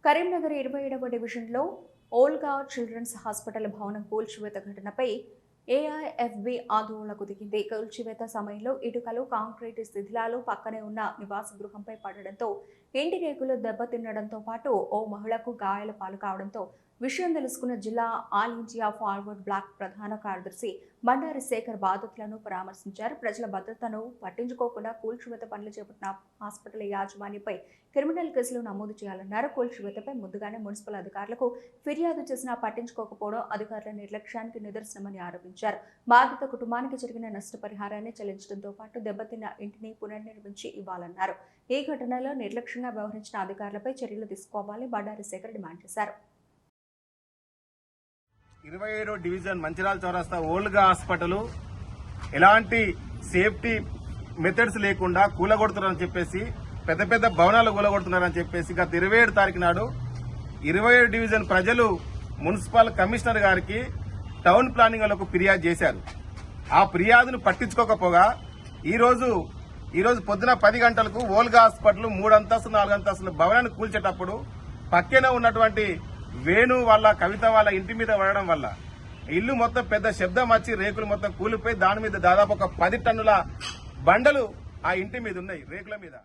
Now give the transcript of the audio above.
కరీంనగర్ 27వ డివిజన్లో Olga children's hospital భవనం కూల్చివేత ఘటనపై ఏఐఎఫ్బి ఆందోళనకు దిగింది. కూల్చివేత సమయంలో ఇటుకలు, కాంక్రీట్ శిథిలాలు పక్కనే ఉన్న నివాస గృహంపై పడడంతో ఇంటి రేకులు దెబ్బతినడంతో పాటు ఓ మహిళకు గాయాల పాలు కావడంతో విషయం తెలుసుకున్న జిల్లా ఆల్ ఇండియా ఫార్వర్డ్ బ్లాక్ ప్రధాన కార్యదర్శి బండారి శేఖర్ బాధితులను పరామర్శించారు. ప్రజల భద్రతను పట్టించుకోకుండా కూల్చివేత పనులు చేపట్టిన హాస్పిటల్ యాజమాన్యంపై క్రిమినల్ కేసులు నమోదు చేయాలన్నారు. కూల్చివేతపై ముందుగానే మున్సిపల్ అధికారులకు ఫిర్యాదు చేసినా పట్టించుకోకపోవడం అధికారుల నిర్లక్ష్యానికి నిదర్శనమని ఆరోపించారు. బాధిత కుటుంబానికి జరిగిన నష్టపరిహారాన్ని చెల్లించడంతో పాటు దెబ్బతిన్న ఇంటిని పునర్నిర్మించి ఇవ్వాలన్నారు. ఈ ఘటనలో నిర్లక్ష్యంగా వ్యవహరించిన అధికారులపై చర్యలు తీసుకోవాలని బండారి శేఖర్ డిమాండ్ చేశారు. 27వ డివిజన్ మంచిర్యాల చౌరస్తా ఓల్గా హాస్పిటల్ ఎలాంటి సేఫ్టీ మెథడ్స్ లేకుండా కూలగొడుతున్నారని చెప్పేసి పెద్ద పెద్ద భవనాలు కూలగొడుతున్నారని చెప్పేసి గత 27 తారీఖు నాడు 27 డివిజన్ ప్రజలు మున్సిపల్ కమిషనర్ గారికి టౌన్ ప్లానింగ్ వాళ్ళకు ఫిర్యాదు చేశారు. ఆ ఫిర్యాదును పట్టించుకోకపోగా ఈరోజు పొద్దున 10 గంటలకు ఓల్గా హాస్పిటల్ 3 అంతస్తులు 4 అంతస్తుల భవనాన్ని కూల్చేటప్పుడు పక్కనే ఉన్నటువంటి వేణు వాళ్ళ కవిత వాళ్ళ ఇంటి మీద పడడం వల్ల ఇల్లు మొత్తం పెద్ద శబ్దం వచ్చి రేకులు మొత్తం కూలిపోయి దాని మీద దాదాపు ఒక 10 టన్నుల బండలు ఆ ఇంటి మీద ఉన్నాయి రేకుల మీద.